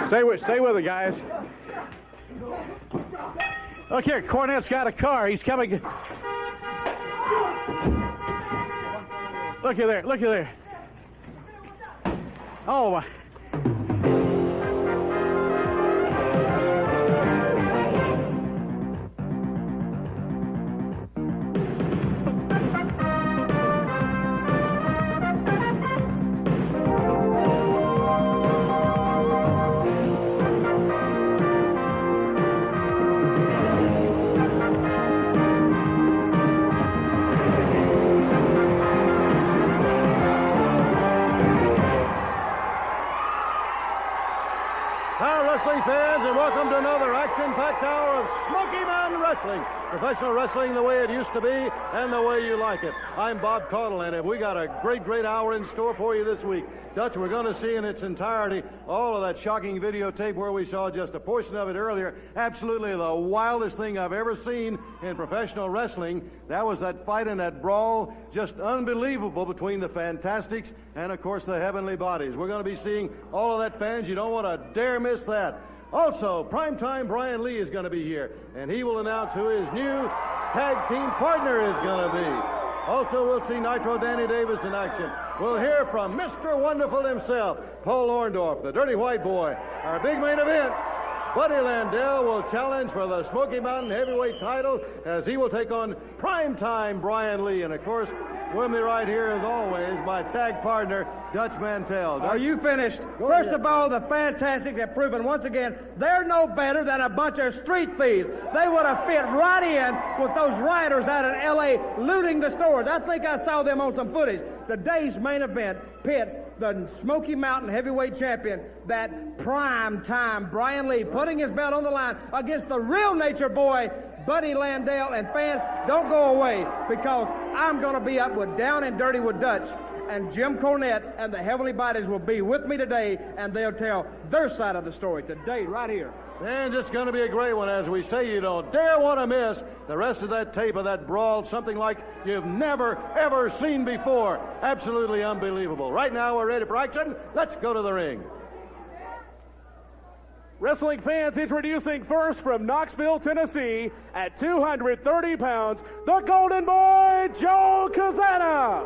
Stay with it, guys. Look here, Cornette's got a car. He's coming. Look at there. Look at there. Oh, my. Wrestling fans, and welcome to another action-packed hour of Smoky Mountain Wrestling. Professional wrestling the way it used to be and the way you like it. I'm Bob Caudle, and we got a great hour in store for you this week. Dutch, we're going to see in its entirety all of that shocking videotape where we saw just a portion of it earlier. Absolutely the wildest thing I've ever seen in professional wrestling. That was that fight and that brawl, just unbelievable between the Fantastics and, of course, the Heavenly Bodies. We're going to be seeing all of that, fans. You don't want to dare miss that. Also, primetime Brian Lee is going to be here, and he will announce who his new tag team partner is going to be. Also, we'll see Nitro Danny Davis in action. We'll hear from Mr. Wonderful himself, Paul Orndorff, the Dirty White Boy. Our big main event, Buddy Landell will challenge for the Smoky Mountain Heavyweight title as he will take on primetime Brian Lee. And, of course, with me right here, as always, my tag partner, Dutch Mantell. Are you finished? First of all, the Fantastics have proven once again they're no better than a bunch of street thieves. They would have fit right in with those rioters out in L.A. looting the stores. I think I saw them on some footage. Today's main event pits the Smoky Mountain Heavyweight Champion, that prime time Brian Lee, putting his belt on the line against the real nature boy, Buddy Landell. And fans, don't go away, because I'm going to be up with Down and Dirty with Dutch, and Jim Cornette and the Heavenly Bodies will be with me today, and they'll tell their side of the story today right here. And it's going to be a great one. As we say, you don't dare want to miss the rest of that tape of that brawl, something like you've never, ever seen before. Absolutely unbelievable. Right now, we're ready for action. Let's go to the ring. Wrestling fans, introducing first from Knoxville, Tennessee, at 230 pounds, the Golden Boy, Joe Kazana.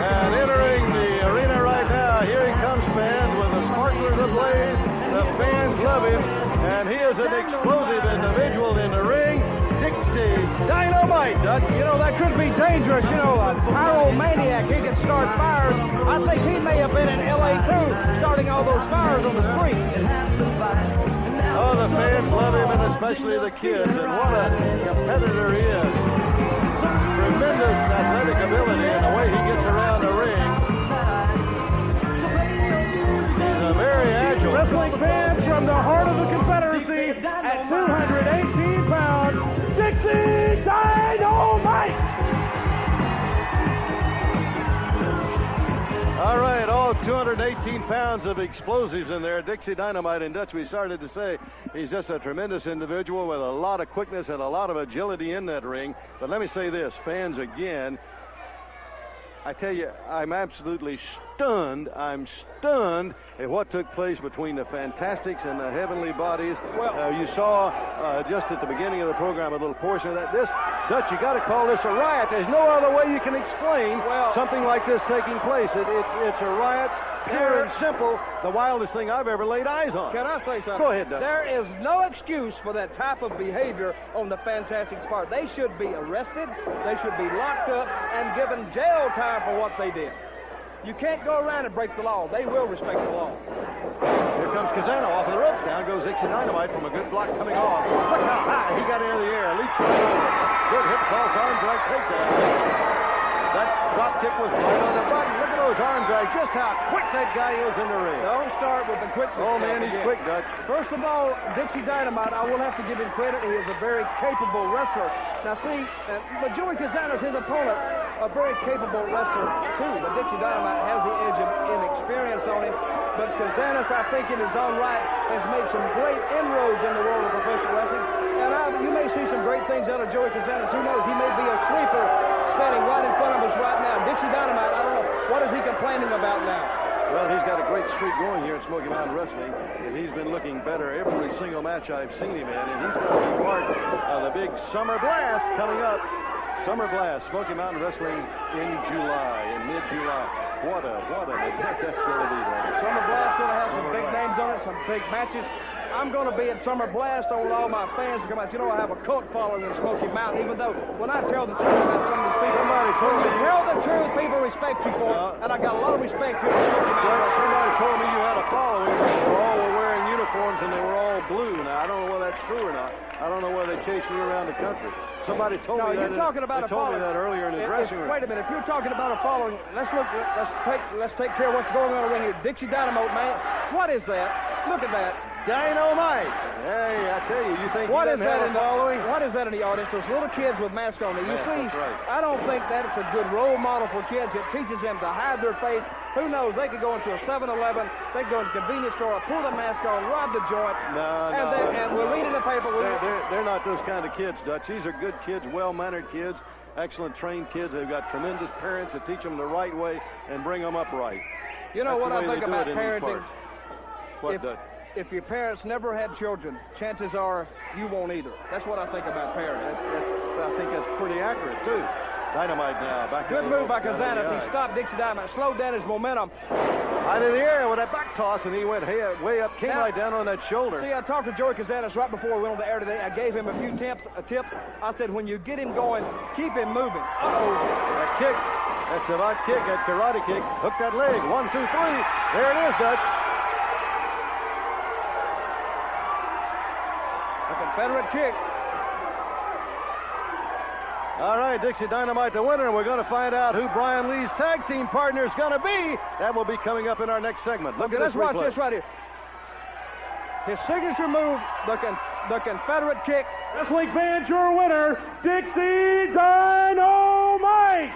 And entering the arena right now, here he comes, fans, with a sparkler ablaze. The fans love him, and he is an explosive individual in the ring. Dixie Dynamite. You know, that could be dangerous. You know, a pyromaniac. He can start fires. I think he may have been in L.A. too, starting all those fires on the streets. Oh, the fans love him, and especially the kids. And what a competitor he is. Tremendous athletic ability and the way he gets around the ring. He's a very agile. Wrestling fans, from the heart of the Confederacy, at 218 pounds, Dixie Dynamite! All right, all 218 pounds of explosives in there. Dixie Dynamite. In Dutch, we started to say he's just a tremendous individual with a lot of quickness and a lot of agility in that ring. But let me say this, fans, again, I tell you, I'm absolutely stunned. I'm stunned at what took place between the Fantastics and the Heavenly Bodies. Well, you saw just at the beginning of the program a little portion of that. This, Dutch, you got to call this a riot. There's no other way you can explain something like this taking place. It's a riot, pure and simple, the wildest thing I've ever laid eyes on. Can I say something? Go ahead, Dutch. There is no excuse for that type of behavior on the Fantastics' part. They should be arrested, they should be locked up, and given jail time for what they did. You can't go around and break the law. They will respect the law. Here comes Kazano off of the ropes. Down goes Dixie Dynamite from a good block coming off. Look how high he got into the air. Leaps right over. Good hip toss, arm drag takedown. That drop kick was right on the button. Look at those arm drags. Just how quick that guy is in the ring. Don't start with the quick. Oh, man, he's quick, Dutch. First of all, Dixie Dynamite, I will have to give him credit. He is a very capable wrestler. Now, see, but Joey Kazana is his opponent, a very capable wrestler, too. But Dixie Dynamite has the edge of inexperience on him. But Kazanis, I think, in his own right, has made some great inroads in the world of professional wrestling. And you may see some great things out of Joey Cazares. Who knows? He may be a sleeper standing right in front of us right now. Dixie Dynamite, I don't know. What is he complaining about now? Well, he's got a great streak going here at Smoky Mountain Wrestling, and he's been looking better every single match I've seen him in, and he's going to be part of the big Summer Blast coming up. Summer Blast, Smoky Mountain Wrestling in July, in mid-July. What an event that's going to be there. Summer Blast going to have some big names on it, some big matches. I'm going to be at Summer Blast. I want all my fans to come out. You know, I have a cult following in Smoky Mountain, even though when I tell the truth about some of these people, Somebody told me. tell the truth, people respect you for it, and I got a lot of respect here at Smoky Mountain. Well, somebody told me you had a following. They all were wearing uniforms and they were all blue. Now, I don't know whether that's true or not. I don't know whether they chased me around the country. Somebody told me that. You're talking about they told me that earlier in the dressing room. Wait a minute. If you're talking about a following, let's take care of what's going on around here. Dixie Dynamite, man. What is that? Look at that. Dynamite. Hey, I tell you, you think what he is doesn't that have a following? What is that in the audience? Those little kids with masks on. You see, that's right. I don't think that's a good role model for kids. It teaches them to hide their face. Who knows? They could go into a 7-Eleven, they could go into a convenience store, pull the mask on, rob the joint. And we'll read in the paper. They're not those kind of kids, Dutch. These are good kids, well-mannered kids, excellent trained kids. They've got tremendous parents that teach them the right way and bring them up right. You know what I think about parenting? What, Dutch? If your parents never had children, chances are you won't either. That's what I think about parenting. I think that's pretty accurate, too. Dynamite now. Good move by Cazares. He stopped Dixie Dynamite, slowed down his momentum. Out of the air with a back toss, and he went way up, came right down on that shoulder. See, I talked to Joey Cazares right before we went on the air today. I gave him a few tips. I said, when you get him going, keep him moving. Uh-oh. That kick. That's a right kick, that karate kick. Hook that leg. 1, 2, 3. There it is, Dutch. Confederate kick. All right, Dixie Dynamite the winner, and we're going to find out who Brian Lee's tag team partner is going to be. That will be coming up in our next segment. Look at this replay. Watch this right here. His signature move, the Confederate kick. Wrestling fans, your winner, Dixie Dynamite.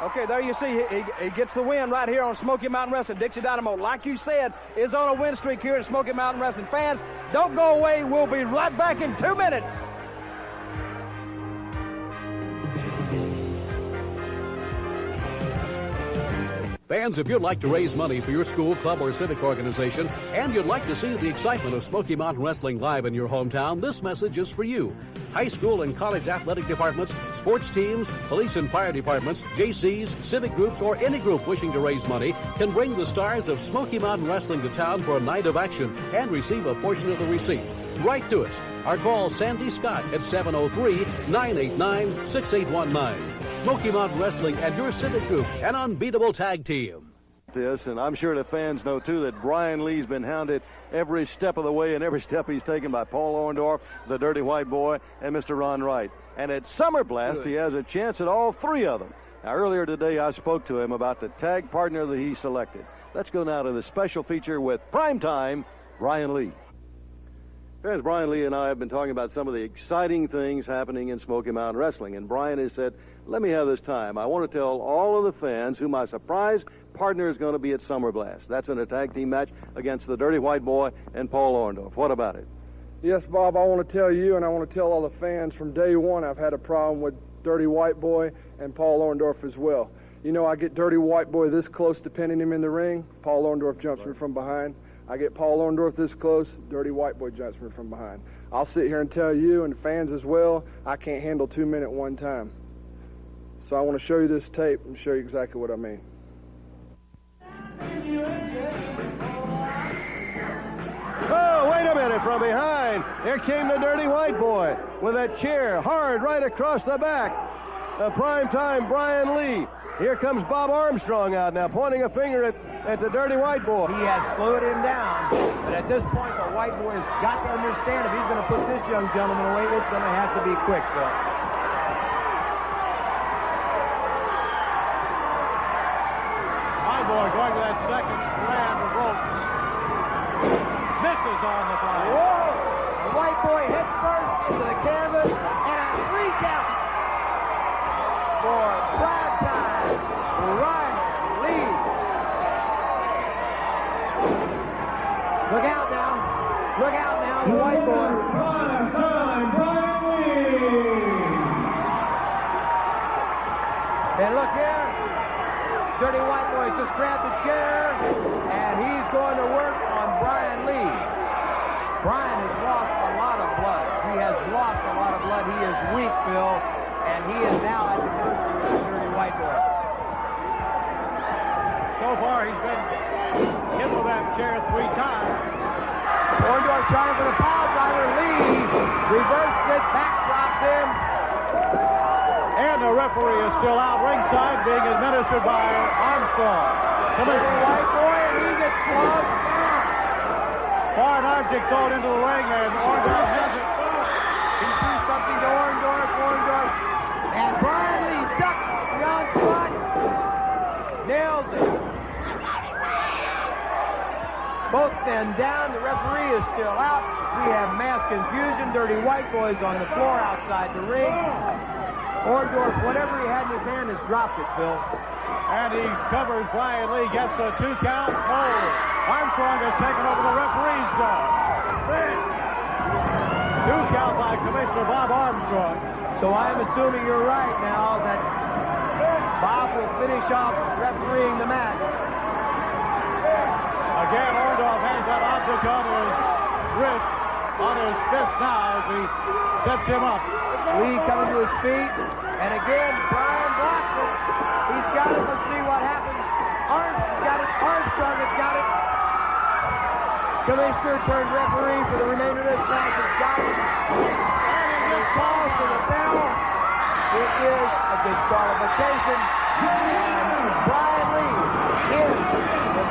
Okay, there you see, he gets the win right here on Smoky Mountain Wrestling. Dixie Dynamite, like you said, is on a win streak here at Smoky Mountain Wrestling. Fans, don't go away. We'll be right back in 2 minutes. Fans, if you'd like to raise money for your school, club, or civic organization, and you'd like to see the excitement of Smoky Mountain Wrestling live in your hometown, this message is for you. High school and college athletic departments, sports teams, police and fire departments, JCs, civic groups, or any group wishing to raise money can bring the stars of Smoky Mountain Wrestling to town for a night of action and receive a portion of the receipt. Write to us or call Sandy Scott at 703-989-6819. Smoky Mountain Wrestling and your civic group, an unbeatable tag team. And I'm sure the fans know, too, that Brian Lee's been hounded every step of the way, and every step he's taken by Paul Orndorff, the Dirty White Boy, and Mr. Ron Wright. And at Summer Blast, he has a chance at all three of them. Now, earlier today, I spoke to him about the tag partner that he selected. Let's go now to the special feature with Primetime Brian Lee. As Brian Lee and I have been talking about some of the exciting things happening in Smoky Mountain Wrestling, and Brian has said, let me have this time. I want to tell all of the fans who my surprise partner is going to be at Summer Blast. That's in a tag team match against the Dirty White Boy and Paul Orndorff. What about it? Yes, Bob, I want to tell you, and I want to tell all the fans from day one, I've had a problem with Dirty White Boy and Paul Orndorff as well. You know, I get Dirty White Boy this close to pinning him in the ring, Paul Orndorff jumps me from behind. I get Paul Orndorff this close, Dirty White Boy jumps me from behind. I'll sit here and tell you and the fans as well, I can't handle 2 men at one time. So I want to show you this tape and show you exactly what I mean. Oh, wait a minute, from behind, there came the Dirty White Boy with that chair hard right across the back. The primetime Brian Lee. Here comes Bob Armstrong out now, pointing a finger at the Dirty White Boy. He has slowed him down, but at this point, the White Boy has got to understand if he's going to put this young gentleman away, it's going to have to be quick, Phil. White Boy going to that second strand of ropes. Misses on the fly. Whoa! The White Boy hit first into the canvas, and a 3 count for primetime Brian Lee. Look out now. Look out now. The White Boy Dirty White Boy has just grabbed the chair, and he's going to work on Brian Lee. Brian has lost a lot of blood. He has lost a lot of blood. He is weak, Phil, and he is now at the mercy of the Dirty White Boy. So far, he's been hit with that chair 3 times. Orndorff trying for the power driver. Lee reversed it, backdropped him. And the referee is still out ringside, being administered by Armstrong. Dirty White Boy, and he gets plugged. Foreign object thrown into the ring, and Orndorff has it. He threw something to Orndorff, and Brian Lee ducks the onslaught. Nails it. Both men down. The referee is still out. We have mass confusion. Dirty White Boy's on the floor outside the ring. Orndorff, whatever he had in his hand, has dropped it, Phil. And he covers Brian Lee, gets a 2 count. Oh, Armstrong has taken over the referee's job. 2 count by Commissioner Bob Armstrong. So I'm assuming you're right now that Bob will finish off refereeing the match. Again, Orndorff has that object on his wrist, on his fist now as he sets him up. Lee coming to his feet, and again, Brian blocks it. He's got it. Let's see what happens. Armstrong's got it. Armstrong has got it. Commissioner turned referee for the remainder of this match has got it. And it calls for the bell. It is a disqualification. And Brian Lee is the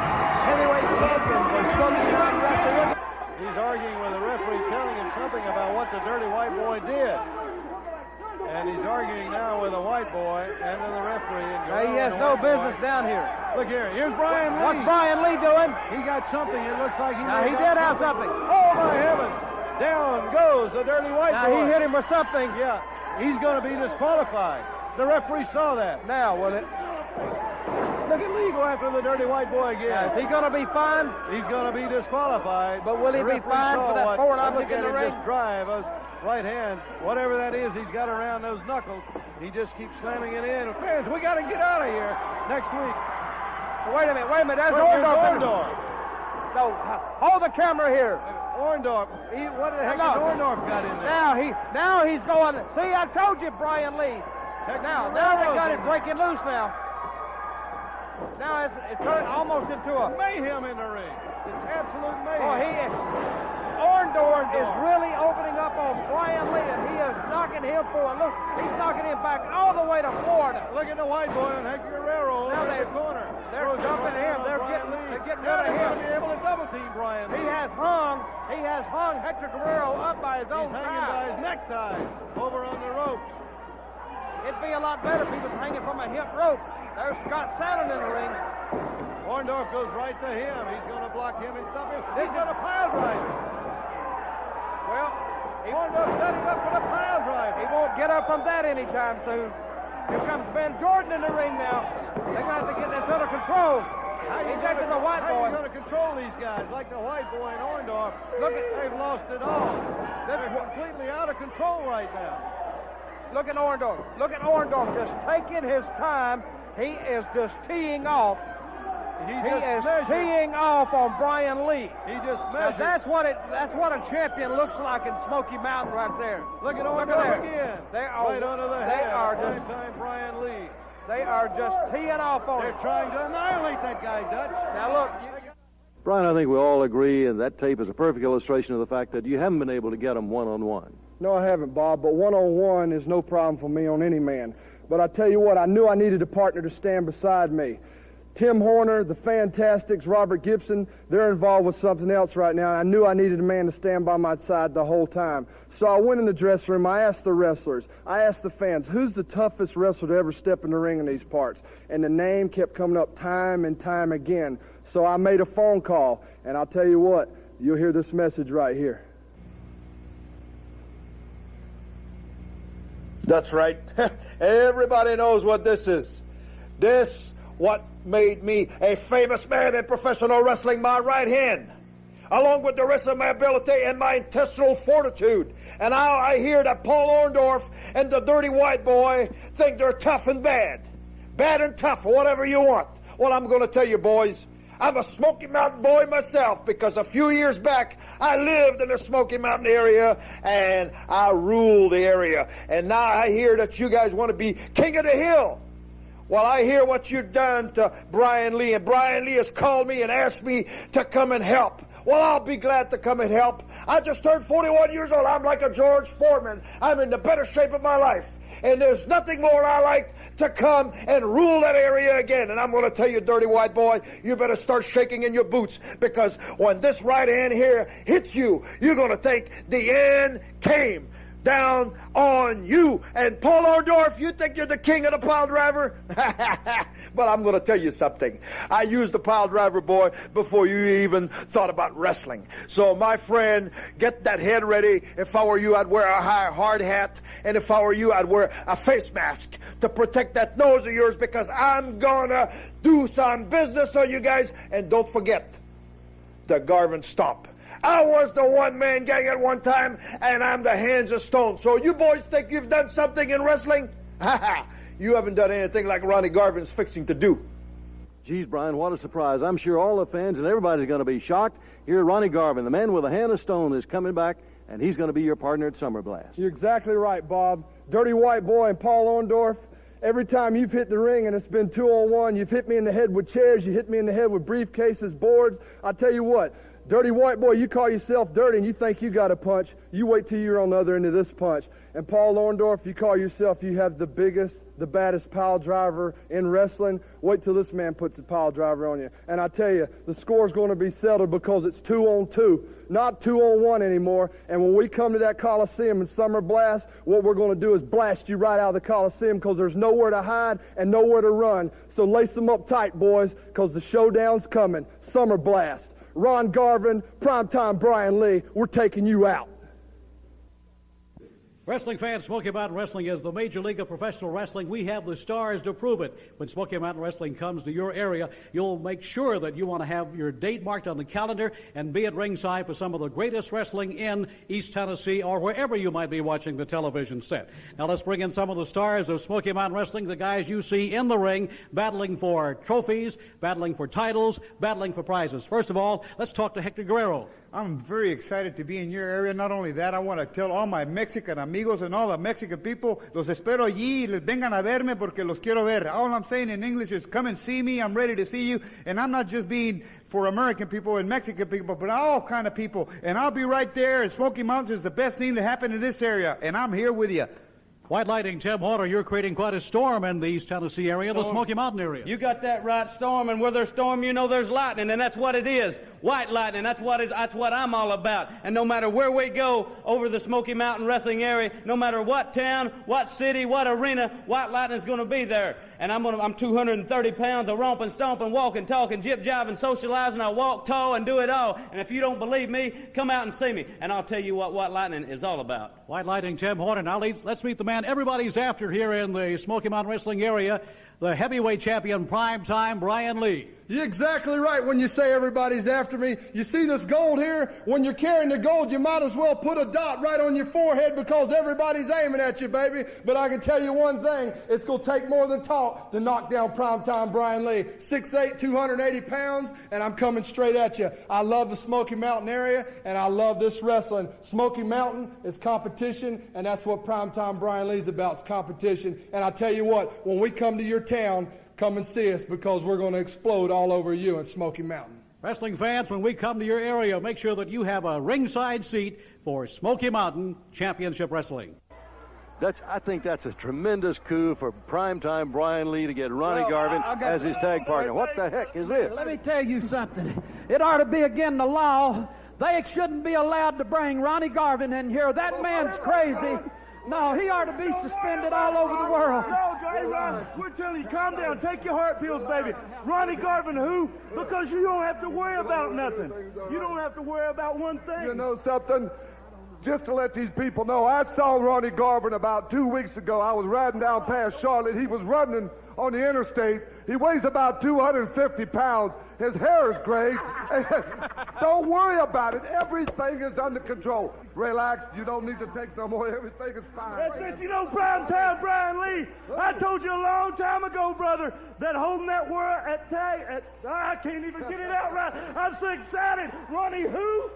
heavyweight champion for Smoky Mountain Wrestling. He's arguing with the referee, telling him something about what the Dirty White Boy did. And he's arguing now with the White Boy and then the referee. And He has no business down here. Look here. Here's Brian Lee. What's Brian Lee doing? He got something. It looks like he Now, he did have something. Oh, my heavens. Down goes the Dirty White Now, Boy. he hit him with something. Yeah. He's going to be disqualified. The referee saw that. Now, will it? Look at Lee go after the Dirty White Boy again. Now, is he going to be fined? He's going to be disqualified. But will he be fined for that forward object in the ring? Just drive those right hand, whatever that is, he's got around those knuckles. He just keeps slamming it in. Fans, we got to get out of here next week. Wait a minute. There's Where's Orndorff. So, hold the camera here. Orndorff. What the heck has Orndorff got in there? Now he's going. See, I told you, Brian Lee. Now they got it breaking loose now. Now it's turned almost into a Mayhem in the ring. It's absolute mayhem. Oh, Orndorff is really opening up on Brian Lee, and he is knocking him forward. Look, he's knocking him back all the way to Florida. Look at the White Boy and Hector Guerrero Now in the corner. They're jumping him. They're getting rid of him. Be able to double team Brian Lee. He has hung Hector Guerrero up by his own He's hanging by his necktie over on the ropes. It'd be a lot better if he was hanging from a hip rope. There's Scott Sandlin in the ring. Orndorff goes right to him. He's going to block him and stop him. He's going to pile drive. Well, Orndorff setting up for the pile drive. he won't get up from that anytime soon. Here comes Ben Jordan in the ring now. They're going to have to get this under control. He's after the White Boy. How are you going to control these guys like the White Boy and Orndorff? They've lost it all. They're completely out of control right now. Look at Orndorff. Look at Orndorff just taking his time. He is just teeing off. He is teeing off on Brian Lee. He just measured. That's what a champion looks like in Smoky Mountain right there. Look at Orndorff again. They are right under the they head. are just Time Brian Lee. They are just teeing off on They're him. trying to annihilate that guy, Dutch. Now look. Brian, I think we all agree, and that tape is a perfect illustration of the fact that you haven't been able to get him one-on-one. No, I haven't, Bob, but one-on-one is no problem for me on any man. But I tell you what, I knew I needed a partner to stand beside me. Tim Horner, the Fantastics, Robert Gibson, they're involved with something else right now. I knew I needed a man to stand by my side the whole time. So I went in the dressing room, I asked the wrestlers, I asked the fans, who's the toughest wrestler to ever step in the ring in these parts? And the name kept coming up time and time again. So I made a phone call, and I'll tell you what, you'll hear this message right here. That's right. Everybody knows what this is. This what made me a famous man in professional wrestling, my right hand, along with the rest of my ability and my intestinal fortitude. And now I hear that Paul Orndorff and the Dirty White Boy think they're tough and bad. Bad and tough, whatever you want. Well, I'm going to tell you, boys, I'm a Smoky Mountain boy myself because a few years back I lived in the Smoky Mountain area and I ruled the area. And now I hear that you guys want to be king of the hill. Well, I hear what you've done to Brian Lee, and Brian Lee has called me and asked me to come and help. Well, I'll be glad to come and help. I just turned 41 years old. I'm like a George Foreman. I'm in the better shape of my life. And there's nothing more I like to come and rule that area again. And I'm going to tell you, dirty white boy, you better start shaking in your boots, because when this right hand here hits you, you're going to think the end came down on you. And Paul Orndorff, you think you're the king of the pile driver? But I'm going to tell you something. I used the pile driver, boy, before you even thought about wrestling. So, my friend, get that head ready. If I were you, I'd wear a high hard hat. And if I were you, I'd wear a face mask to protect that nose of yours, because I'm going to do some business on you guys. And don't forget the Garvin Stomp. I was the one-man gang at one time, and I'm the Hands of Stone. So you boys think you've done something in wrestling? Ha ha! You haven't done anything like Ronnie Garvin's fixing to do. Geez, Brian, what a surprise. I'm sure all the fans and everybody's going to be shocked. Here, Ronnie Garvin, the man with a hand of stone, is coming back, and he's going to be your partner at Summer Blast. You're exactly right, Bob. Dirty White Boy and Paul Orndorff, every time you've hit the ring and it's been 2-on-1, you've hit me in the head with chairs, you hit me in the head with briefcases, boards. I tell you what, Dirty White Boy, you call yourself dirty and you think you got a punch. You wait till you're on the other end of this punch. And Paul Orndorff, you call yourself you have the biggest, the baddest pile driver in wrestling. Wait till this man puts a pile driver on you. And I tell you, the score's going to be settled because it's 2-on-2, not 2-on-1 anymore. And when we come to that Coliseum in Summer Blast, what we're going to do is blast you right out of the Coliseum, because there's nowhere to hide and nowhere to run. So lace them up tight, boys, because the showdown's coming. Summer Blast. Ron Garvin, Primetime Brian Lee, we're taking you out. Wrestling fans, Smoky Mountain Wrestling is the major league of professional wrestling. We have the stars to prove it. When Smoky Mountain Wrestling comes to your area, you'll make sure that you want to have your date marked on the calendar and be at ringside for some of the greatest wrestling in East Tennessee or wherever you might be watching the television set. Now let's bring in some of the stars of Smoky Mountain Wrestling, the guys you see in the ring, battling for trophies, battling for titles, battling for prizes. First of all, let's talk to Hector Guerrero. I'm very excited to be in your area. Not only that, I want to tell all my Mexican amigos and all the Mexican people, los espero allí, les vengan a verme porque los quiero ver. All I'm saying in English is come and see me. I'm ready to see you. And I'm not just being for American people and Mexican people, but all kind of people. And I'll be right there. And Smoky Mountains is the best thing to happen in this area. And I'm here with you. White Lighting, Tim Horner, you're creating quite a storm in the East Tennessee area, the Smoky Mountain area. You got that right, storm, and where there's storm, you know there's lightning, and that's what it is. White lightning, that's what I'm all about. And no matter where we go over the Smoky Mountain Wrestling area, no matter what town, what city, what arena, white lightning's going to be there. And I'm 230 pounds of romping, stomping, walking, talking, jip-jiving, socializing. I walk tall and do it all. And if you don't believe me, come out and see me, and I'll tell you what white lightning is all about. White Lighting, Tim Horner. Now let's meet the man everybody's after here in the Smoky Mountain Wrestling area, the heavyweight champion, Primetime Brian Lee. You're exactly right when you say everybody's after me. You see this gold here? When you're carrying the gold, you might as well put a dot right on your forehead because everybody's aiming at you, baby. But I can tell you one thing, it's going to take more than talk to knock down Primetime Brian Lee. 6'8", 280 pounds, and I'm coming straight at you. I love the Smoky Mountain area, and I love this wrestling. Smoky Mountain is competition, and that's what Primetime Brian Lee's about, is competition. And I tell you what, when we come to your town, come and see us because we're going to explode all over you in Smoky Mountain. Wrestling fans, when we come to your area, make sure that you have a ringside seat for Smoky Mountain Championship Wrestling. I think that's a tremendous coup for Primetime Brian Lee to get Ronnie Garvin as his tag partner. What the heck is this? Let me tell you something. It ought to be against the law. They shouldn't be allowed to bring Ronnie Garvin in here. That man's crazy. No, he ought to be suspended all over the world. Hey, Ron, we're telling you, calm down. Take your heart pills, baby. Ronnie Garvin, who? Because you don't have to worry about nothing. You don't have to worry about one thing. You know something? Just to let these people know, I saw Ronnie Garvin about 2 weeks ago. I was riding down past Charlotte. He was running on the interstate. He weighs about 250 pounds, His hair is gray. Don't worry about it. Everything is under control. Relax. You don't need to take no more. Everything is fine. That's it. You know, primetime Brian Lee. I told you a long time ago, brother, that holding that word I can't even get it out right. I'm so excited. Ronnie who?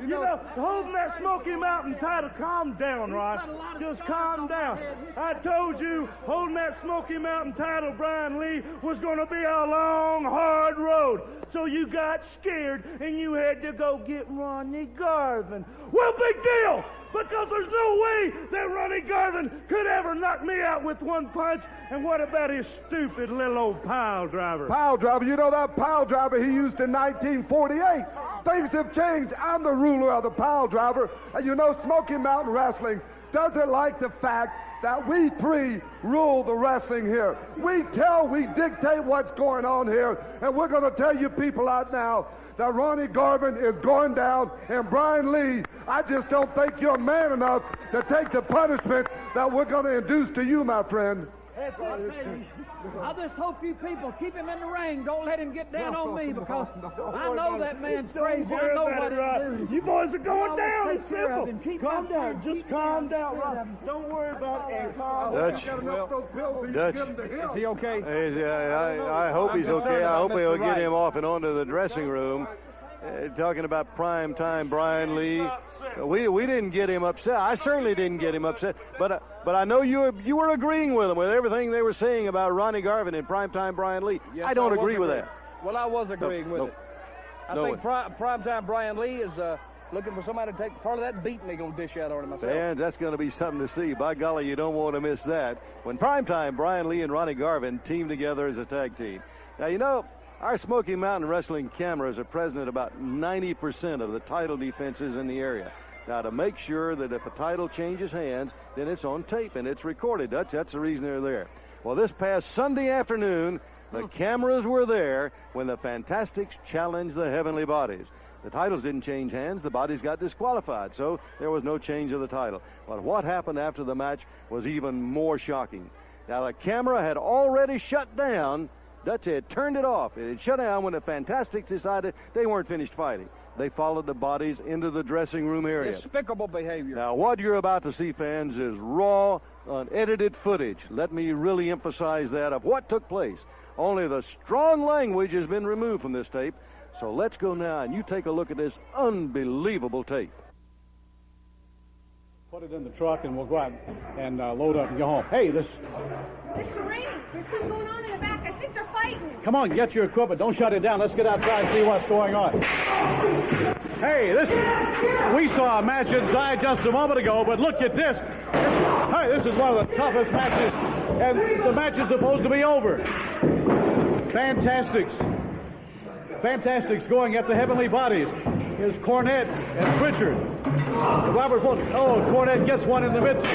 You know, holding that Smoky Mountain title, calm down, Ron. Just calm down. I told you, holding that Smoky Mountain title, Brian Lee, was going to be a long, hard road. So you got scared and you had to go get Ronnie Garvin. Well, big deal, because there's no way that Ronnie Garvin could ever knock me out with one punch. And what about his stupid little old pile driver? Pile driver? You know that pile driver he used in 1948? Things have changed. I'm the ruler of the pile driver. And you know Smoky Mountain Wrestling doesn't like the fact that we three rule the wrestling here. We dictate what's going on here. And we're going to tell you people out now that Ronnie Garvin is going down, and Brian Lee, I just don't think you're man enough to take the punishment that we're going to induce to you, my friend. That's it, baby. I just hope you people keep him in the ring. Don't let him get down on me, because I know that man's crazy. I know what he's doing. You boys are going down. It's Take care of simple. him. Calm down. Just calm down, Ron. Don't worry about it. Calm down. Dutch, Is he okay? I hope he's okay. I hope he'll get him off and onto the dressing room. Talking about prime time Brian Lee, we didn't get him upset. I certainly didn't get him upset. But I know you were agreeing with him with everything they were saying about Ronnie Garvin and prime time Brian Lee. Yes, I don't agree with that. Well, I was agreeing with it. I think primetime Brian Lee is looking for somebody to take part of that beating they're going to dish out on him myself. Fans, that's going to be something to see. By golly, you don't want to miss that. When primetime Brian Lee and Ronnie Garvin team together as a tag team. Now, you know, our Smoky Mountain Wrestling cameras are present at about 90% of the title defenses in the area. Now, to make sure that if a title changes hands, then it's on tape and it's recorded. That's the reason they're there. Well, this past Sunday afternoon, the cameras were there when the Fantastics challenged the Heavenly Bodies. The titles didn't change hands. The bodies got disqualified, so there was no change of the title. But what happened after the match was even more shocking. Now, the camera had already shut down. Dutch had turned it off. It had shut down when the Fantastics decided they weren't finished fighting. They followed the bodies into the dressing room area. Despicable behavior. Now, what you're about to see, fans, is raw, unedited footage. Let me really emphasize that of what took place. Only the strong language has been removed from this tape. So let's go now, and you take a look at this unbelievable tape. Put it in the truck, and we'll go out and load up and go home. Hey, Mr. Ring, there's something going on in the back. I think they're fighting. Come on, get your equipment. Don't shut it down. Let's get outside and see what's going on. Hey, we saw a match inside just a moment ago, but look at this. Hey, this is one of the toughest matches, and the match is supposed to be over. Fantastics going at the Heavenly Bodies is Cornette and Pritchard. Robert Fulton. Oh, Cornette gets one in the midst.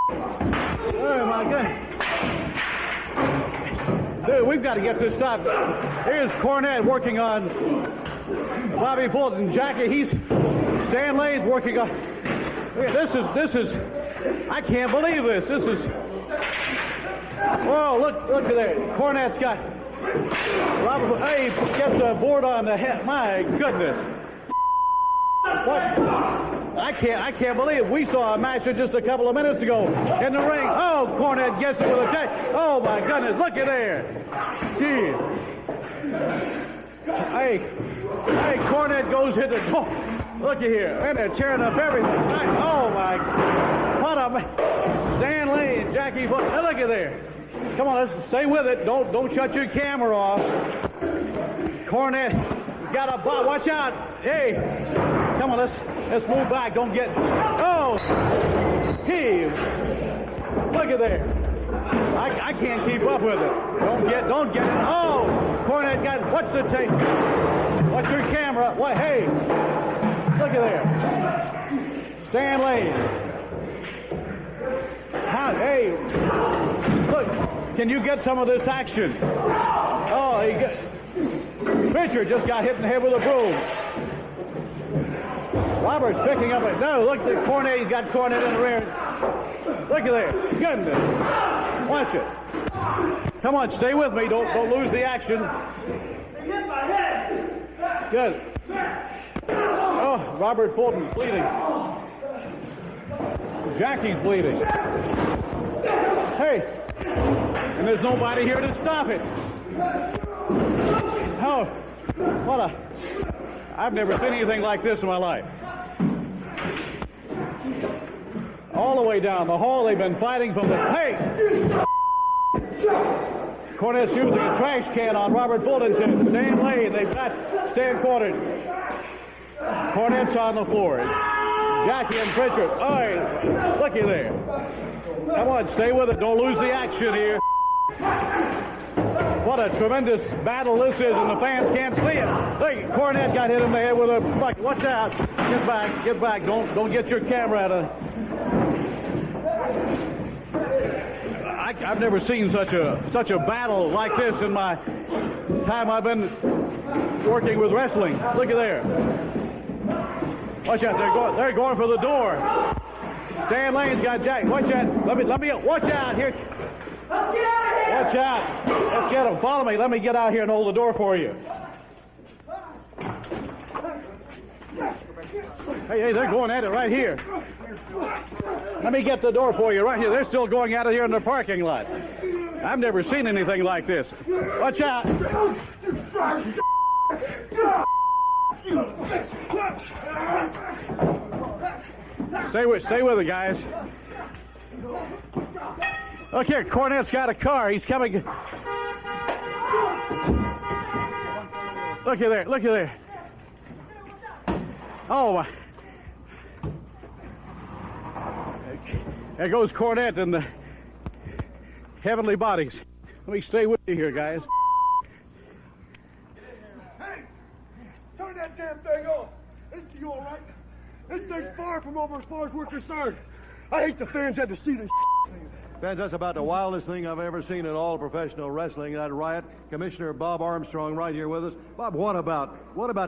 Oh, my God. Dude, we've got to get this stopped. Here's Cornette working on Bobby Fulton. Jackie, Stan Lane's working on. This is, I can't believe this. This is, oh, look at that. Cornette's got, Robert, hey, gets a board on the head. My goodness. What? I can't believe it. We saw a match just a couple of minutes ago in the ring. Oh, Cornette gets it with a tag. Oh, my goodness. Look at there. Gee. Hey, Cornette goes hit the. Oh, look at here. And they're tearing up everything. Oh, my. What a. Stan Lane, Jackie. Look at there. Come on, let's stay with it. Don't shut your camera off. Cornette. Got a ball. Watch out. Hey. Come on, let's move back. Don't get. Oh. Heave. Look at there. I can't keep up with it. Don't get it. Oh. Cornette got. What's the tape? What's your camera? What? Hey. Look at there. Stan Lane. Hey. Look. Can you get some of this action? Oh, he got. Pritchard just got hit in the head with a broom. Robert's picking up a... No, look at Cornet. He's got Cornet in the rear. Look at there. Goodness. Watch it. Come on, stay with me. Don't lose the action. Good. Oh, Robert Fulton's bleeding. Jackie's bleeding. Hey. And there's nobody here to stop it. Oh, what a... I've never seen anything like this in my life. All the way down the hall, they've been fighting from the... Hey! Cornet's using a trash can on Robert Fulton's head. Stay in lane. They've got Stan cornered. Cornet's on the floor. Jackie and Pritchard. Oh, hey, looky there. Come on, stay with it. Don't lose the action here. What a tremendous battle this is, and the fans can't see it. Hey, Cornet got hit in the head with a bucket. Watch out. Get back. Get back. Don't get your camera out of... I've never seen such a battle like this in my time I've been working with wrestling. Look at there. Watch out, they're going for the door. Stan Lane's got Jack. Watch out. Let me watch out here. Let's get out of here. Watch out. Let's get him. Follow me. Let me get out here and hold the door for you. Hey, they're going at it right here. Let me get the door for you right here. They're still going at it here in the parking lot. I've never seen anything like this. Watch out. Stay with it, guys. Look here, Cornet's got a car. He's coming. Look at there. Look at there. Oh, my. There goes Cornet and the heavenly bodies. Let me stay with you here, guys. Hey, turn that damn thing off. Is you all right? This thing's far from over as far as we're concerned. I hate the fans had to see this. Fans, that's about the wildest thing I've ever seen in all professional wrestling, that riot. Commissioner Bob Armstrong right here with us. Bob, what about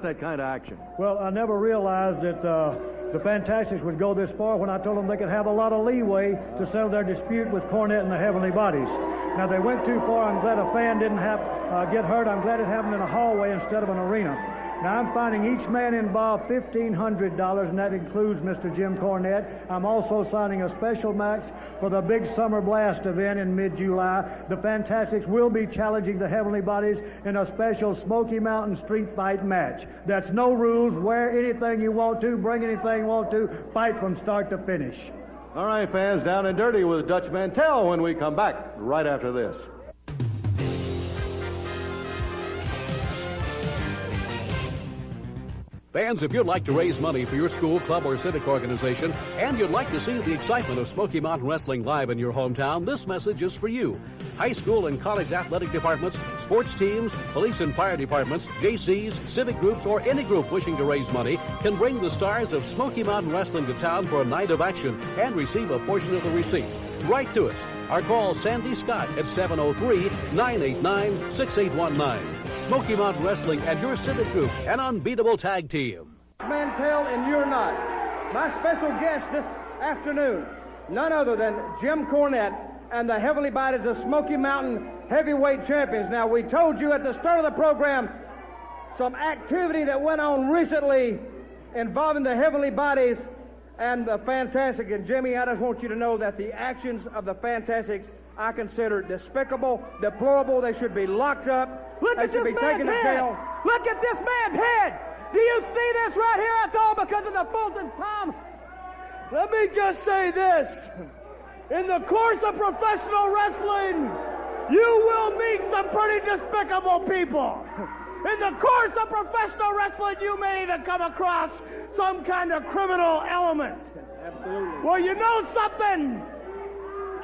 that kind of action? Well, I never realized that the Fantastics would go this far when I told them they could have a lot of leeway to settle their dispute with Cornet and the Heavenly Bodies. Now, they went too far. I'm glad a fan didn't get hurt. I'm glad it happened in a hallway instead of an arena. Now, I'm finding each man involved $1,500, and that includes Mr. Jim Cornette. I'm also signing a special match for the Big Summer Blast event in mid-July. The Fantastics will be challenging the Heavenly Bodies in a special Smoky Mountain street fight match. That's no rules. Wear anything you want to, bring anything you want to, fight from start to finish. All right, fans, down and dirty with Dutch Mantell when we come back right after this. Fans, if you'd like to raise money for your school, club, or civic organization, and you'd like to see the excitement of Smoky Mountain Wrestling live in your hometown, this message is for you. High school and college athletic departments, sports teams, police and fire departments, JCs, civic groups, or any group wishing to raise money can bring the stars of Smoky Mountain Wrestling to town for a night of action and receive a portion of the receipt. Write to us or call Sandy Scott at 703-989-6819. Smoky Mountain Wrestling and your civic group, an unbeatable tag team. Mantell, and you're not. My special guest this afternoon, none other than Jim Cornette and the Heavenly Bodies of Smoky Mountain Heavyweight Champions. Now, we told you at the start of the program some activity that went on recently involving the Heavenly Bodies and the Fantastic. And Jimmy, I just want you to know that the actions of the Fantastics I consider despicable, deplorable. They should be locked up. They should be taken to jail. Look at this man's head. Do you see this right here? That's all because of the Fulton palm. Let me just say this. In the course of professional wrestling, you will meet some pretty despicable people. In the course of professional wrestling, you may even come across some kind of criminal element. Absolutely. Well, you know something?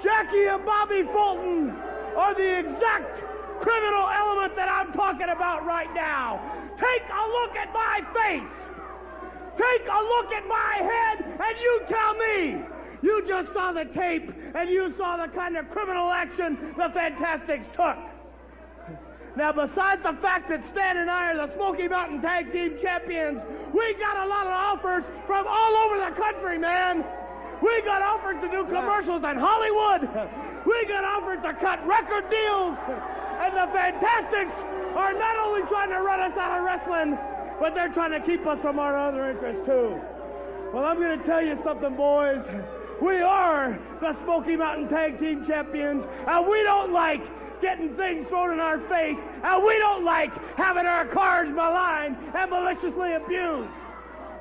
Jackie and Bobby Fulton are the exact criminal element that I'm talking about right now. Take a look at my face. Take a look at my head, and you tell me. You just saw the tape, and you saw the kind of criminal action the Fantastics took. Now, besides the fact that Stan and I are the Smoky Mountain Tag Team Champions, we got a lot of offers from all over the country, man. We got offered to do commercials in Hollywood. We got offered to cut record deals. And the Fantastics are not only trying to run us out of wrestling, but they're trying to keep us from our other interests, too. Well, I'm going to tell you something, boys. We are the Smoky Mountain Tag Team Champions, and we don't like getting things thrown in our face, and we don't like having our cars maligned and maliciously abused.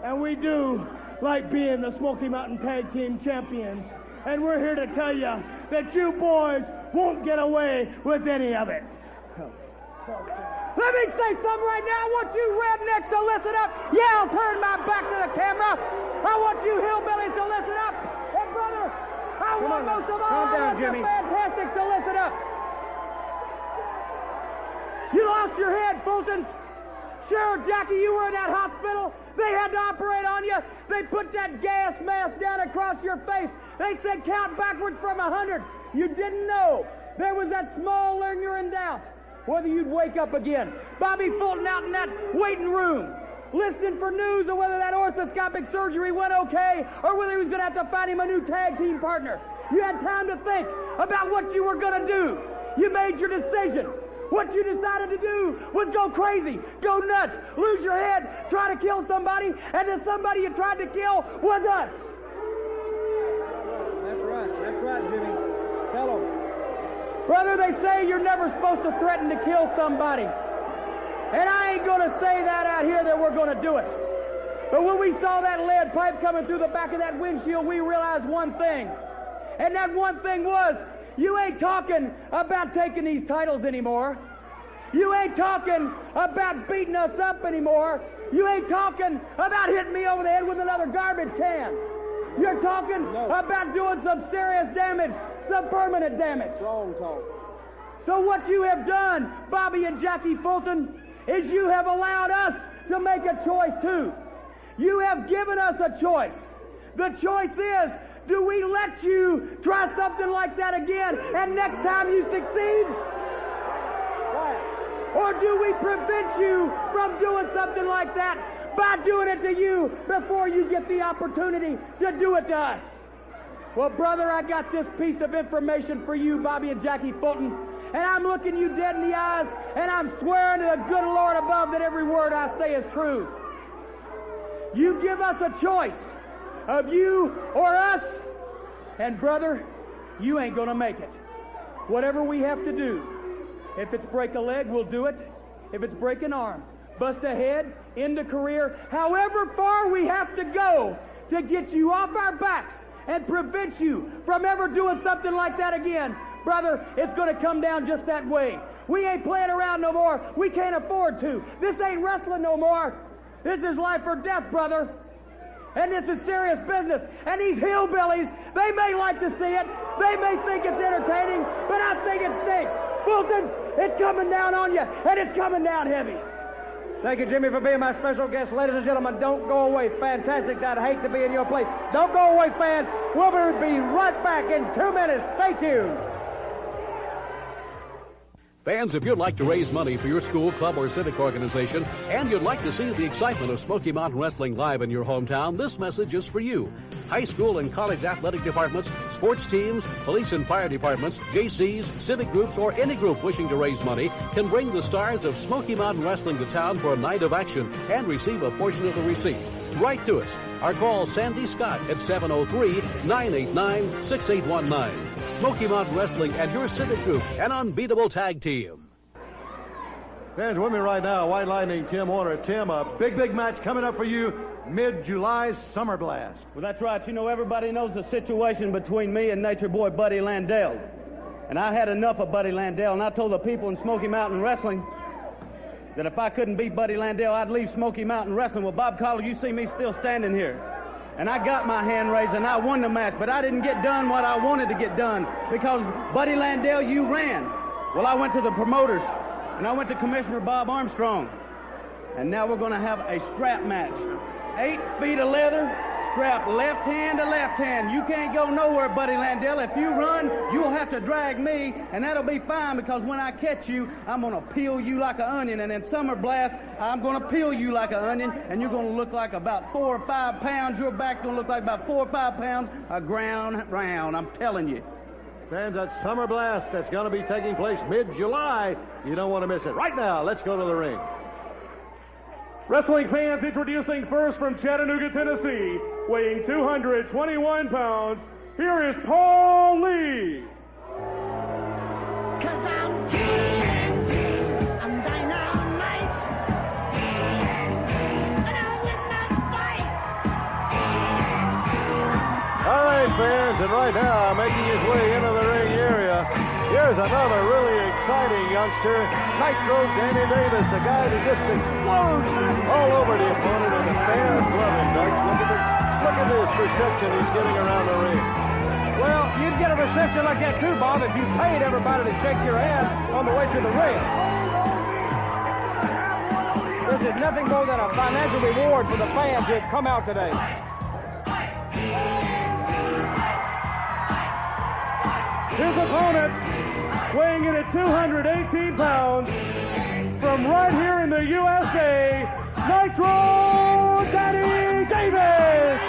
And we do like being the Smoky Mountain Tag Team Champions. And we're here to tell you that you boys won't get away with any of it. Let me say something right now. I want you rednecks to listen up. Yeah, I'll turn my back to the camera. I want you hillbillies to listen up. And brother, I want most of all, I want the Fantastics to listen up. You lost your head, Fultons. Sure, Jackie, you were in that hospital. They had to operate on you. They put that gas mask down across your face. They said count backwards from 100. You didn't know. There was that small lingering doubt whether you'd wake up again. Bobby Fulton out in that waiting room, listening for news of whether that orthoscopic surgery went okay or whether he was going to have to find him a new tag team partner. You had time to think about what you were going to do. You made your decision. What you decided to do was go crazy, go nuts, lose your head, try to kill somebody, and the somebody you tried to kill was us. That's right, Jimmy. Tell them. Brother, they say you're never supposed to threaten to kill somebody. And I ain't going to say that out here that we're going to do it. But when we saw that lead pipe coming through the back of that windshield, we realized one thing. And that one thing was, you ain't talking about taking these titles anymore. You ain't talking about beating us up anymore. You ain't talking about hitting me over the head with another garbage can. You're talking about doing some serious damage, some permanent damage. Wrong talk. So what you have done, Bobby and Jackie Fulton, is you have allowed us to make a choice too. You have given us a choice. The choice is, do we let you try something like that again and next time you succeed? Or do we prevent you from doing something like that by doing it to you before you get the opportunity to do it to us? Well, brother, I got this piece of information for you, Bobby and Jackie Fulton, and I'm looking you dead in the eyes, and I'm swearing to the good Lord above that every word I say is true. You give us a choice of you or us, and brother, you ain't gonna make it. Whatever we have to do, if it's break a leg, we'll do it. If it's break an arm, bust a head, end a career, however far we have to go to get you off our backs and prevent you from ever doing something like that again, brother, it's gonna come down just that way. We ain't playing around no more. We can't afford to. This ain't wrestling no more. This is life or death, brother. And this is serious business. And these hillbillies, they may like to see it. They may think it's entertaining, but I think it stinks. Fultons, it's coming down on you, and it's coming down heavy. Thank you, Jimmy, for being my special guest. Ladies and gentlemen, don't go away. Fantastic. I'd hate to be in your place. Don't go away, fans. We'll be right back in 2 minutes. Stay tuned. Fans, if you'd like to raise money for your school, club, or civic organization, and you'd like to see the excitement of Smoky Mountain Wrestling live in your hometown, this message is for you. High school and college athletic departments, sports teams, police and fire departments, JCs, civic groups, or any group wishing to raise money can bring the stars of Smoky Mountain Wrestling to town for a night of action and receive a portion of the receipt. Write to us or call Sandy Scott at 703-989-6819. Smoky Mountain Wrestling and your civic group, an unbeatable tag team. Fans, with me right now, White Lightning, Tim Warner. Tim, a big match coming up for you, mid-July Summer Blast. Well, that's right. You know, everybody knows the situation between me and Nature Boy Buddy Landell. And I had enough of Buddy Landell, and I told the people in Smoky Mountain Wrestling that if I couldn't beat Buddy Landell, I'd leave Smoky Mountain Wrestling. Well, Bob Collar, you see me still standing here. And I got my hand raised, and I won the match, but I didn't get done what I wanted to get done because, Buddy Landell, you ran. Well, I went to the promoters, and I went to Commissioner Bob Armstrong, and now we're going to have a strap match. 8 feet of leather, Strapped left hand to left hand. You can't go nowhere, Buddy Landell. If you run, you'll have to drag me, and that'll be fine because when I catch you, I'm going to peel you like an onion. And in Summer Blast, I'm going to peel you like an onion, and you're going to look like about 4 or 5 pounds. Your back's going to look like about 4 or 5 pounds of ground round. I'm telling you. Fans, that Summer Blast that's going to be taking place mid-July. You don't want to miss it. Right now, let's go to the ring. Wrestling fans, introducing first from Chattanooga, Tennessee, weighing 221 pounds, here is Paul Lee. 'Cause I'm TNT, I'm dynamite, TNT, and I win that fight, TNT. All right, fans, and right now, making his way into the ring area, here's another really exciting youngster, Nitro Danny Davis, the guy that just explodes all over the opponent, and the fans love him, Dutch. Look at this reception he's getting around the ring. Well, you'd get a reception like that too, Bob, if you paid everybody to shake your hand on the way to the ring. This is nothing more than a financial reward for the fans who have come out today. His opponent, weighing in at 218 pounds, from right here in the USA, Nitro Danny Davis!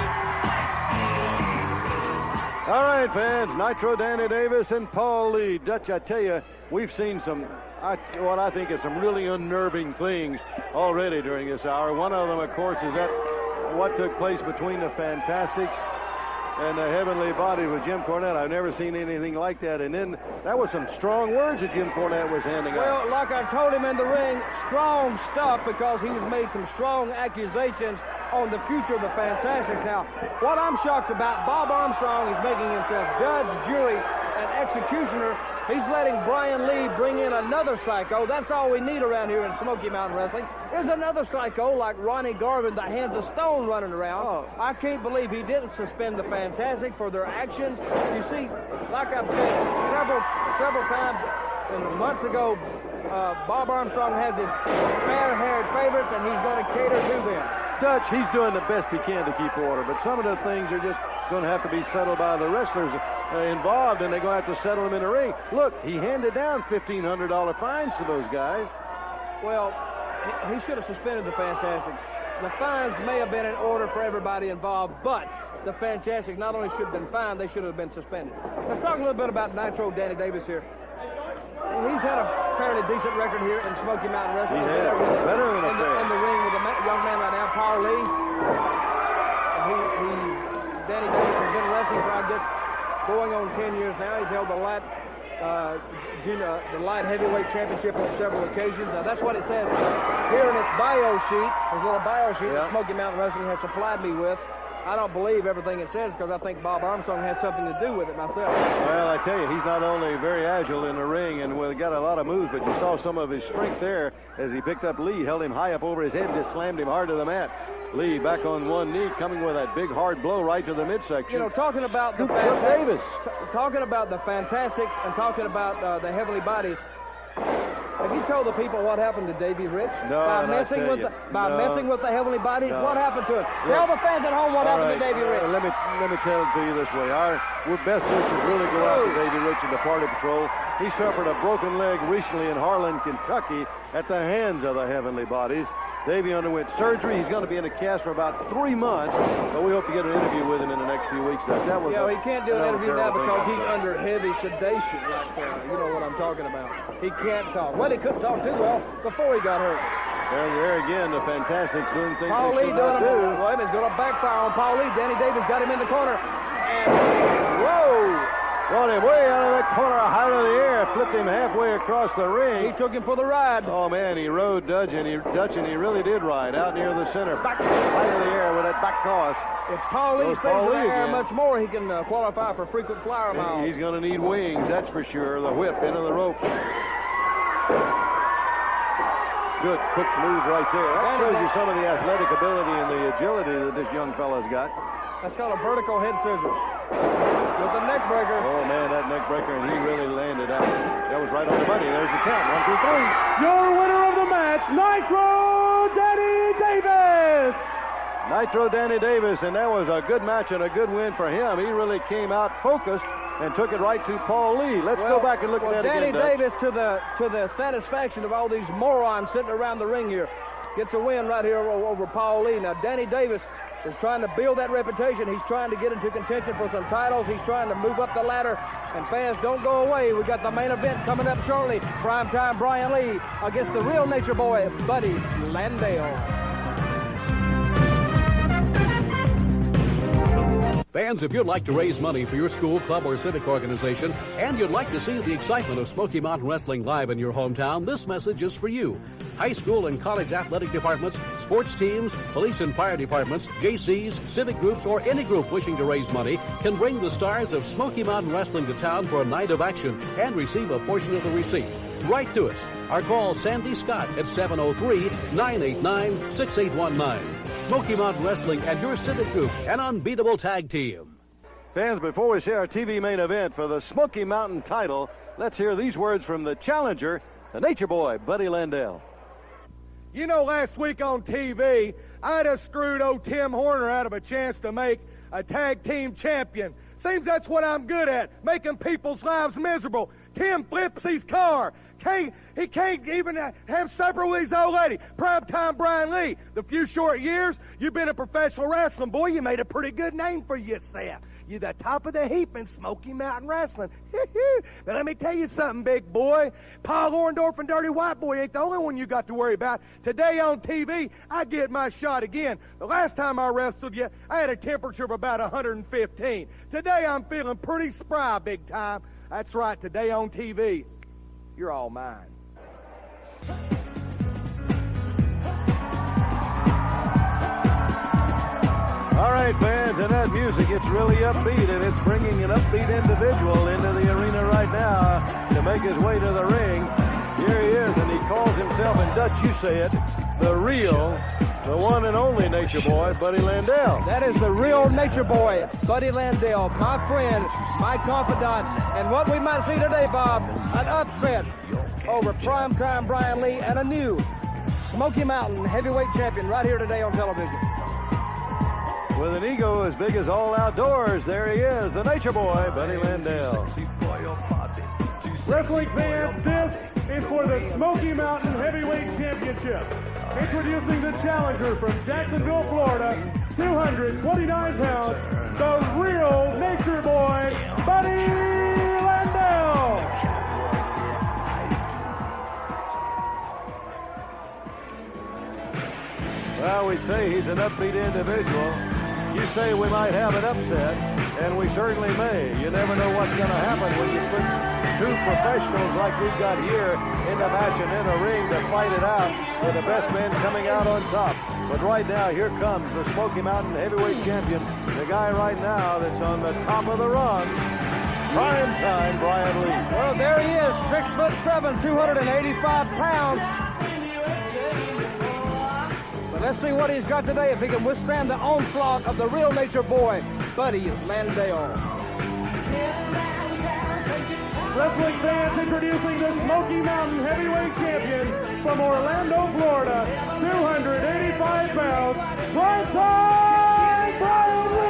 All right, fans, Nitro Danny Davis and Paul Lee. Dutch, I tell you, we've seen what I think is some really unnerving things already during this hour. One of them, of course, is that what took place between the Fantastics and the Heavenly Body with Jim Cornette. I've never seen anything like that. And then that was some strong words that Jim Cornette was handing out. Well, like I told him in the ring, strong stuff, because he's made some strong accusations on the future of the Fantastics. Now, what I'm shocked about, Bob Armstrong is making himself judge, jury, and executioner. He's letting Brian Lee bring in another psycho. That's all we need around here in Smoky Mountain Wrestling. There's another psycho like Ronnie Garvin, the hands of stone running around. Oh. I can't believe he didn't suspend the Fantastic for their actions. You see, like I've said several times, months ago, Bob Armstrong has his fair-haired favorites, and he's going to cater to them. Dutch, he's doing the best he can to keep order, but some of the things are just going to have to be settled by the wrestlers involved, and they're going to have to settle them in the ring. Look, he handed down $1,500 fines to those guys. Well, he should have suspended the Fantastics. The fines may have been in order for everybody involved, but the Fantastics not only should have been fined, they should have been suspended. Let's talk a little bit about Nitro Danny Davis here. He's had a fairly decent record here in Smoky Mountain Wrestling. He has. Better than a fair. In the ring with a young man right now, Paul Lee. Danny Davis has been wrestling for, I guess, going on 10 years now. He's held the light heavyweight championship on several occasions. Now, that's what it says here in its bio sheet, his little bio sheet that Smoky Mountain Wrestling has supplied me with. I don't believe everything it says because I think Bob Armstrong has something to do with it myself. Well, I tell you, he's not only very agile in the ring and got a lot of moves, but you saw some of his strength there as he picked up Lee, held him high up over his head, and just slammed him hard to the mat. Lee back on one knee, coming with that big hard blow right to the midsection. You know, talking about the Fantastics, talking about the Fantastics, and talking about the Heavenly Bodies. Have you told the people what happened to Davey Rich? No, by messing with the Heavenly Bodies? No. What happened to him? Tell the fans at home what happened to Davey Rich. Let me tell it to you this way. Our best wishes really go out to Davey Rich and the Party Patrol. He suffered a broken leg recently in Harlan, Kentucky, at the hands of the Heavenly Bodies. Davey underwent surgery. He's going to be in a cast for about 3 months, but we hope to get an interview with him in the next few weeks. He can't do an interview now because he's under heavy sedation right there. You know what I'm talking about. He can't talk. Well, he couldn't talk too well before he got hurt. There again, the Fantastics doing things Paul they Lee should not do. Well, it's going to backfire on Paul Lee. Danny Davis got him in the corner. And, whoa! Brought him way out of that corner, high in the air, flipped him halfway across the ring. He took him for the ride. Oh, man, he rode Dutch, and he really did ride out near the center. Back high in the air with that back toss. If Paul Lee stays in the air much more, he can qualify for frequent flyer miles. He's going to need wings, that's for sure. The whip into the rope. Good, quick move right there. That shows you some of the athletic ability and the agility that this young fella's got. That's called a vertical head scissors. With the neck breaker. Oh, man, that neck breaker, and he really landed out. That was right on the money. There's the count. 1, 2, 3. Your winner of the match, Nitro Danny Davis. Nitro Danny Davis, and that was a good match and a good win for him. He really came out focused and took it right to Paul Lee. Let's go back and look at that Danny again, Dutch. Davis, to the satisfaction of all these morons sitting around the ring here, gets a win right here over Paul Lee. Now, Danny Davis is trying to build that reputation. He's trying to get into contention for some titles. He's trying to move up the ladder. And fans, don't go away. We got the main event coming up shortly. Primetime Brian Lee against the real Nature Boy, Buddy Landale. Fans, if you'd like to raise money for your school, club, or civic organization, and you'd like to see the excitement of Smoky Mountain Wrestling live in your hometown, this message is for you. High school and college athletic departments, sports teams, police and fire departments, JCs, civic groups, or any group wishing to raise money can bring the stars of Smoky Mountain Wrestling to town for a night of action and receive a portion of the receipt. Write to us or call Sandy Scott at 703-989-6819. Smoky Mountain Wrestling and your civic group, an unbeatable tag team. Fans, before we see our TV main event for the Smoky Mountain title, let's hear these words from the challenger, the Nature Boy, Buddy Landale. You know, last week on TV, I'd have screwed old Tim Horner out of a chance to make a tag team champion. Seems that's what I'm good at, making people's lives miserable. Tim flips his car. He can't even have supper with his old lady. Primetime Brian Lee. The few short years you've been a professional wrestling, boy, you made a pretty good name for yourself. You're the top of the heap in Smoky Mountain Wrestling. But let me tell you something, big boy. Paul Orndorff and Dirty White Boy ain't the only one you got to worry about. Today on TV, I get my shot again. The last time I wrestled you, I had a temperature of about 115. Today I'm feeling pretty spry, big time. That's right, today on TV, you're all mine. All right, fans, and that music, it's really upbeat, and it's bringing an upbeat individual into the arena right now to make his way to the ring. Here he is, and he calls himself, in Dutch, you say it, the real, the one and only Nature Boy, Buddy Landale. That is the real Nature Boy, Buddy Landale, my friend, my confidant, and what we might see today, Bob, an upset over Primetime Brian Lee and a new Smoky Mountain heavyweight champion right here today on television. With an ego as big as all outdoors, there he is, the Nature Boy, Buddy Landale. Wrestling fans, this is for the Smoky Mountain Heavyweight Championship. Introducing the challenger from Jacksonville, Florida, 229 pounds, the real Nature Boy, Buddy Landale. Well, we say he's an upbeat individual. You say we might have an upset, and we certainly may. You never know what's going to happen when you put two professionals like we've got here in the match and in a ring to fight it out with the best man coming out on top. But right now, here comes the Smoky Mountain Heavyweight Champion, the guy right now that's on the top of the run, Primetime Brian Lee. Well, there he is, 6'7", 285 pounds. Let's see what he's got today, if he can withstand the onslaught of the real Nature Boy, Buddy Landale. Wrestling fans, introducing the Smoky Mountain Heavyweight Champion from Orlando, Florida, 285 pounds, Primetime Brian Lee.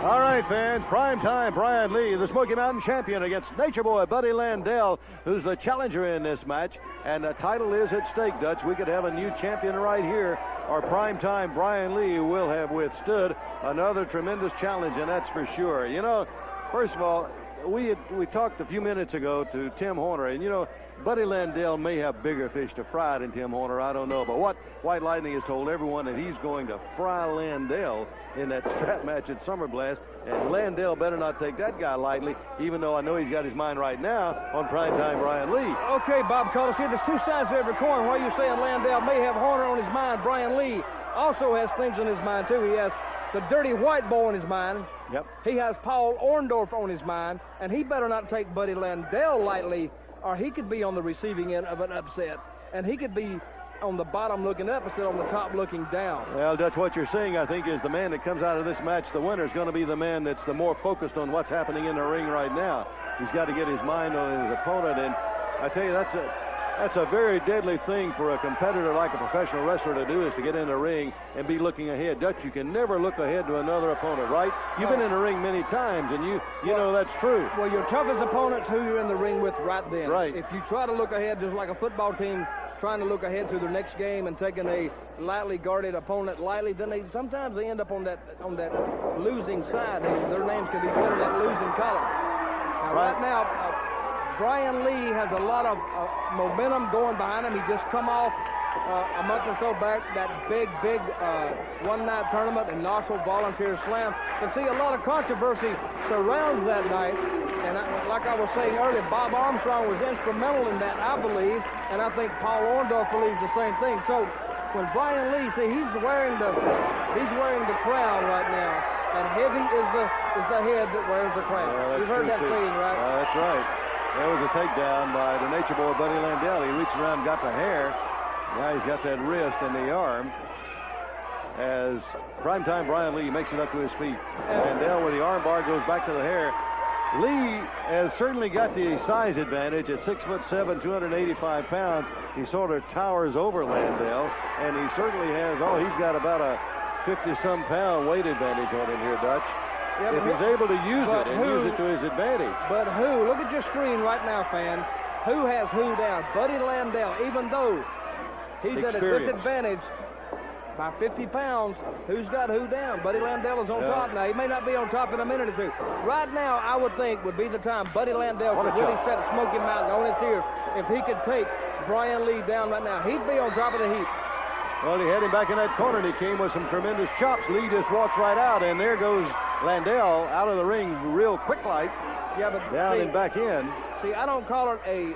All right, fans, Primetime Brian Lee, the Smoky Mountain champion, against Nature Boy Buddy Landale, who's the challenger in this match. And the title is at stake, Dutch. We could have a new champion right here, or Primetime Brian Lee will have withstood another tremendous challenge, and that's for sure. You know, first of all, we talked a few minutes ago to Tim Horner, and you know, Buddy Landale may have bigger fish to fry than Tim Horner, I don't know. But what White Lightning has told everyone that he's going to fry Landale in that strap match at Summer Blast, and Landale better not take that guy lightly, even though I know he's got his mind right now on Primetime Brian Lee. Okay, Bob Calder, see, there's two sides to every coin. While you're saying Landale may have Horner on his mind, Brian Lee also has things on his mind, too. He has the Dirty White Boy on his mind. Yep. He has Paul Orndorff on his mind, and he better not take Buddy Landale lightly, or he could be on the receiving end of an upset, and he could be on the bottom looking up instead of on the top looking down. Well, Dutch, what you're saying, I think, is the man that comes out of this match, the winner, is going to be the man that's the more focused on what's happening in the ring right now. He's got to get his mind on his opponent, and I tell you, That's a very deadly thing for a competitor like a professional wrestler to do, is to get in the ring and be looking ahead. Dutch, you can never look ahead to another opponent, right? You've been in the ring many times, and you know that's true. Well, your toughest opponent's who you're in the ring with right then. Right. If you try to look ahead, just like a football team trying to look ahead to their next game and taking a lightly guarded opponent lightly, then sometimes they end up on that losing side. Their names can be put in that losing column. Now, right now, Brian Lee has a lot of momentum going behind him. He just come off a month or so back that big one-night tournament in Knoxville Volunteer Slam. But see, a lot of controversy surrounds that night. And like I was saying earlier, Bob Armstrong was instrumental in that, I believe. And I think Paul Orndorff believes the same thing. So when Brian Lee, see, he's wearing the crown right now. And heavy is the head that wears the crown. You've heard that saying, right? That's right. There was a takedown by the Nature Boy, Buddy Landell. He reached around and got the hair. Now he's got that wrist and the arm. As primetime Brian Lee makes it up to his feet. Landell with the arm bar goes back to the hair. Lee has certainly got the size advantage at 6'7", 285 pounds. He sort of towers over Landell, and he certainly has, he's got about a 50-some pound weight advantage on him here, Dutch. Yeah, if he's able to use it and use it to his advantage. But who? Look at your screen right now, fans. Who has who down? Buddy Landell, even though he's at a disadvantage by 50 pounds, who's got who down? Buddy Landell is on top now. He may not be on top in a minute or two. Right now, I would think would be the time Buddy Landell could really set Smoky Mountain on its ears if he could take Brian Lee down right now. He'd be on top of the heap. Well, he had him back in that corner, and he came with some tremendous chops. Lee just walks right out, and there goes Landell out of the ring real quick like. Yeah, but down and back in. See, I don't call it a